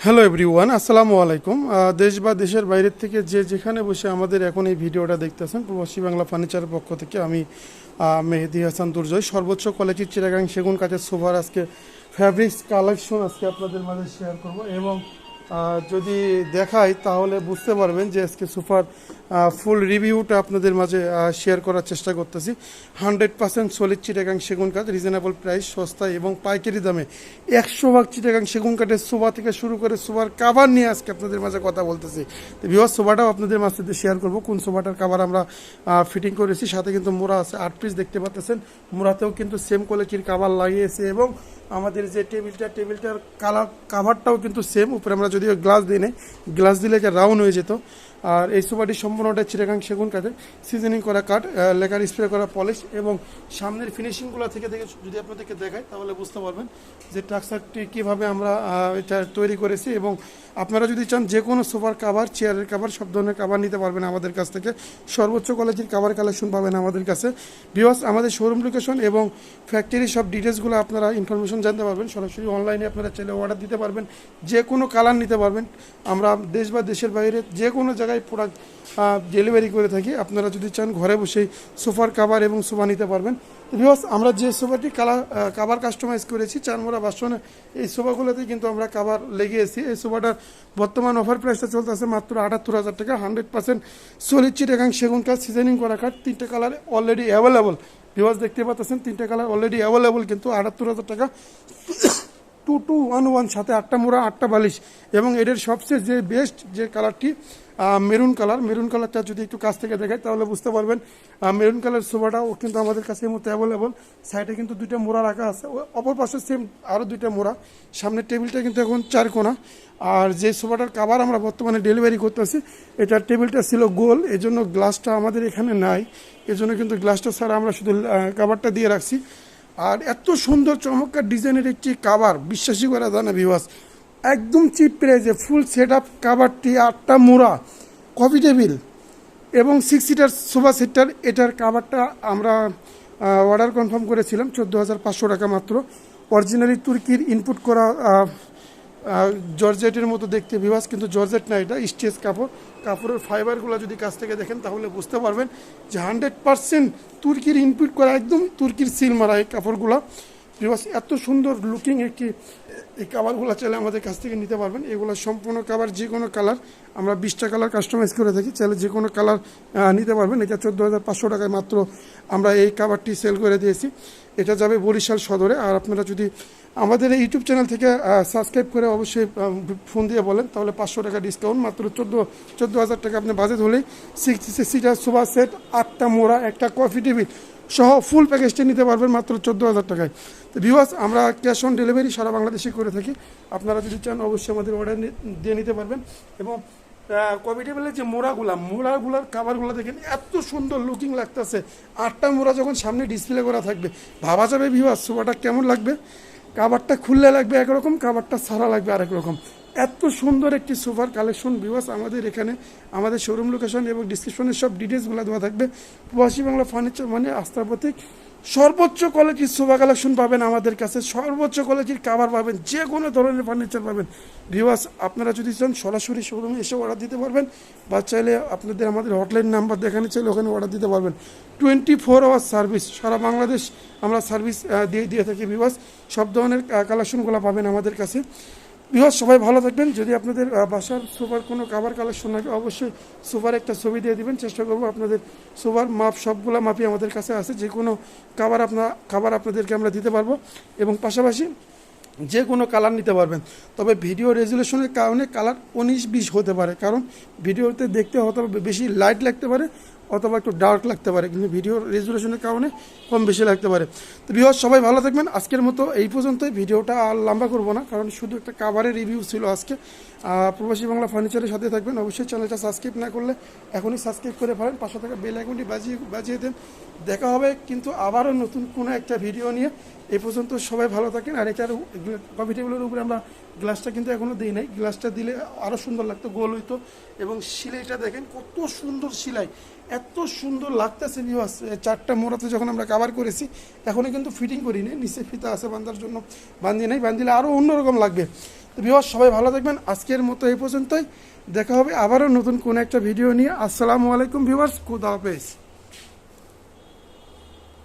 Hello everyone, আসসালামু আলাইকুম। দেশ বা দেশের বাইরের থেকে যে যেখানে বসে আমাদের এখন এই ভিডিওটা দেখতেছেন, প্রবাসী বাংলা ফার্নিচারের পক্ষ থেকে আমি মেহেদি হাসান দুর্জয়। সর্বোচ্চ কোয়ালিটির চিটাগাং সেগুন কাঠের সোফার আজকে ফ্যাব্রিক্স কালেকশন আজকে আপনাদের মাঝে শেয়ার করব এবং যদি দেখাই তাহলে বুঝতে পারবেন যে আজকে সোফার ফুল রিভিউটা আপনাদের মাঝে শেয়ার করার চেষ্টা করতেছি। 100% সলিড চিটাগাং সেগুন কাঠ, রিজনেবল প্রাইস, সস্তায় এবং পাইকারি দামে 100 ভাগ চিটাগাং সেগুন কাঠের সোফা থেকে শুরু করে সোফার কাভার নিয়ে আজকে আপনাদের মাঝে কথা বলতেছি। তো ভিউয়ার্স, সোফাটাও আপনাদের মাঝে শেয়ার করব কোন সোফাটার কাভার আমরা ফিটিং করেছি। সাথে কিন্তু মোড়া আছে 8 পিস, দেখতে পাচ্ছেন। মোড়াতেও কিন্তু সেম কোয়ালিটির কাভার লাগিয়েছে এবং আমাদের যে টেবিলটার কাভারটাও কিন্তু সেম। উপরে আমরা যদিও গ্লাস দিই নাই, গ্লাস দিলে যে রাউন্ড হয়ে যেত। আর এই সোফাটি সম্পূর্ণটা চিটাগাং সেগুন কাঠে, সিজনিং করা কাঠ, লেকার স্প্রে করা পলিশ এবং সামনের ফিনিশিংগুলো থেকে যদি আপনাদেরকে দেখাই তাহলে বুঝতে পারবেন যে ট্রাকচারটি কীভাবে আমরা এটা তৈরি করেছি। এবং আপনারা যদি চান যে কোনো সোফার কাভার, চেয়ারের কাভার, সব ধরনের কাভার নিতে পারবেন আমাদের কাছ থেকে। সর্বোচ্চ কোয়ালিটির কাভার কালেকশন পাবেন আমাদের কাছে। ভিউয়ার্স, আমাদের শোরুম লোকেশন এবং ফ্যাক্টরির সব ডিটেলসগুলো আপনারা ইনফরমেশন জানতে পারবেন। সরাসরি অনলাইনে আপনারা চাইলে অর্ডার দিতে পারবেন, যে কোনো কালার নিতে পারবেন। আমরা দেশ বা দেশের বাইরে যে কোনো জায়গায় প্রোডাক্ট ডেলিভারি করে থাকি। আপনারা যদি চান ঘরে বসেই সোফার কাভার এবং সোফা নিতে পারবেন। ভিউয়ার্স, আমরা যে সোফাটি কাভার কাস্টমাইজ করেছি চারমোড়া বাসনে, এই সোফাগুলোতেই কিন্তু আমরা কাভার লেগিয়েছি। এই সোফাটার বর্তমান অফার প্রাইসটা চলতেছে মাত্র 78,000 টাকা। 100% সলিড চিটাগাং সেগুন কাঠ, সিজনিং করা কাঠ, 3টে কালার অলরেডি অ্যাভেলেবল। ভিউয়ার্স, দেখতে পাচ্ছেন 3টে কালার অলরেডি অ্যাভেলেবল, কিন্তু 78,000 টাকা। 2211 সাথে 8টা মোড়া, 8টা বালিশ এবং এটার সবচেয়ে যে বেস্ট যে কালারটি মেরুন কালারটা যদি একটু কাছ থেকে দেখায় তাহলে বুঝতে পারবেন। মেরুন কালার সোফাটাও কিন্তু আমাদের কাছে এই মুহূর্তে অ্যাভেলেবল। সাইডে কিন্তু 2টা মোড়া রাখা আছে, অপর পাশে সেম আরও 2টা মোড়া। সামনের টেবিলটা কিন্তু এখন 4 কোণা। আর যে সোফাটার কাভার আমরা বর্তমানে ডেলিভারি করতেছি, এটার টেবিলটা ছিল গোল, এজন্য গ্লাসটা আমাদের এখানে নাই। এজন্য কিন্তু গ্লাসটা ছাড়া আমরা শুধু কাভারটা দিয়ে রাখছি। আর এত সুন্দর চমৎকার ডিজাইনের একটি কাভার, বিশ্বাসই করা যায় না ভিউয়ার্স। একদম চিপ প্রাইসে ফুল সেট আপ কাভারটি, 8টা মোড়া, কফি টেবিল এবং 6 সিটার সোফা সেটটার এটার কাভারটা আমরা অর্ডার কনফার্ম করেছিলাম 14,500 টাকা মাত্র। অরিজিনালি তুর্কির ইনপুট করা জর্জেটের মতো দেখতে ভিউয়ার্স, কিন্তু জর্জেট না, এটা স্টেজ কাপড়ের ফাইবারগুলো যদি কাছ থেকে দেখেন তাহলে বুঝতে পারবেন যে 100% তুর্কির ইনপুট করা, একদম তুর্কির সিল মারা এই কাপড়গুলো। ভিউয়ার্স, এত সুন্দর লুকিং একটি এই কাভারগুলো চাইলে আমাদের কাছ থেকে নিতে পারবেন। এগুলো সম্পূর্ণ কাভার, যে কোনো কালার, আমরা 20টা কালার কাস্টমাইজ করে থাকি, চাইলে যে কোনো কালার নিতে পারবেন। এটা 14,500 টাকায় মাত্র আমরা এই কাভারটি সেল করে দিয়েছি। এটা যাবে বরিশাল সদরে। আর আপনারা যদি আমাদের এই ইউটিউব চ্যানেল থেকে সাবস্ক্রাইব করে অবশ্যই ফোন দিয়ে বলেন তাহলে 500 টাকা ডিসকাউন্ট, মাত্র 14,000 টাকা আপনি বাজেট হলেই 6 সিটার সোফা সেট, 8টা মোড়া, একটা কফি টেবিল সহ ফুল প্যাকেজটি নিতে পারবেন মাত্র 14,000 টাকায়। তো ভিউয়ার্স, আমরা ক্যাশ অন ডেলিভারি সারা বাংলাদেশে করে থাকি। আপনারা যদি চান অবশ্যই আমাদের অর্ডার দিয়ে নিতে পারবেন। এবং কফি টেবিলের যে মোড়াগুলার কাভারগুলো দেখেন এত সুন্দর লুকিং লাগতেছে। 8টা মোড়া যখন সামনে ডিসপ্লে করা থাকবে, ভাবা যাবে ভিউয়ার্স সোফাটা কেমন লাগবে। কাভারটা খুললে লাগবে একরকম, কাভারটা ছাড়া লাগবে আরেক রকম। এত সুন্দর একটি সোফার কালেকশন ভিউয়ার্স আমাদের এখানে, আমাদের শোরুম লোকেশন এবং ডিসক্রিপশনের সব ডিটেলসগুলো দেওয়া থাকবে। প্রবাসী বাংলা ফার্নিচার মানে আস্থার প্রতীক। সর্বোচ্চ কোয়ালিটির সোফা কালেকশন পাবেন আমাদের কাছে, সর্বোচ্চ কোয়ালিটির কাভার পাবেন, যে কোনো ধরনের ফার্নিচার পাবেন। ভিউয়ার্স, আপনারা যদি চান সরাসরি শোরুমে এসে অর্ডার দিতে পারবেন, বা চাইলে আপনাদের আমাদের হটলাইন নাম্বার দেখানো চাইলে ওখানে অর্ডার দিতে পারবেন। 24 আওয়ার সার্ভিস, সারা বাংলাদেশ আমরা সার্ভিস দিয়ে থাকি। ভিউয়ার্স, সব ধরনের কালেকশনগুলো পাবেন আমাদের কাছে। ভিউয়ার্স, সবাই ভালো থাকবেন। যদি আপনাদের বাসার সোফার কোনো কাভার কালেকশন লাগে অবশ্যই সোফার একটা ছবি দিয়ে দিবেন, চেষ্টা করবো আপনাদের সোফার মাপ সবগুলো মাপই আমাদের কাছে আছে। যে কোনো কাভার আপনাদেরকে আমরা দিতে পারবো এবং পাশাপাশি যে কোনো কালার নিতে পারবেন। তবে ভিডিও রেজুলেশনের কারণে কালার 19-20 হতে পারে, কারণ ভিডিওতে দেখতে হয়তো বেশি লাইট লাগতে পারে অথবা একটু ডার্ক লাগতে পারে, কিন্তু ভিডিও রেজুলেশনের কারণে কম বেশি লাগতে পারে। তো ভিউয়ার্স, সবাই ভালো থাকবেন। আজকের মতো এই পর্যন্তই, ভিডিওটা আর লম্বা করবো না, কারণ শুধু একটা কাভারের রিভিউ ছিল আজকে। প্রবাসী বাংলা ফার্নিচারের সাথে থাকবেন। অবশ্যই চ্যানেলটা সাবস্ক্রাইব না করলে এখনই সাবস্ক্রাইব করে ফেলেন, পাশে থাকা বেল আইকনটি বাজিয়ে দেন। দেখা হবে কিন্তু আবারও নতুন কোনো একটা ভিডিও নিয়ে। এই পর্যন্ত সবাই ভালো থাকেন। আর এটার কফি টেবিলের উপরে আমরা গ্লাসটা কিন্তু এখনও দিই নাই, গ্লাসটা দিলে আরও সুন্দর লাগতো, গোল হইতো। এবং সিলাইটা দেখেন কত সুন্দর সিলাই, এত সুন্দর লাগতেছে ভিউয়ার্স। 4টা মোড়াতে যখন আমরা কাভার করেছি, এখনও কিন্তু ফিটিং করি নি, নিচে ফিতা আছে বাঁধার জন্য, বাঁধিয়ে নাই, বাঁধিলে আরও অন্যরকম লাগবে। তো ভিউয়ার্স সবাই ভালো থাকবেন, আজকের মতো এই পর্যন্তই। দেখা হবে আবারও নতুন কোনো একটা ভিডিও নিয়ে। আসসালামু আলাইকুম ভিউয়ার্স, খুদা হাফেজ।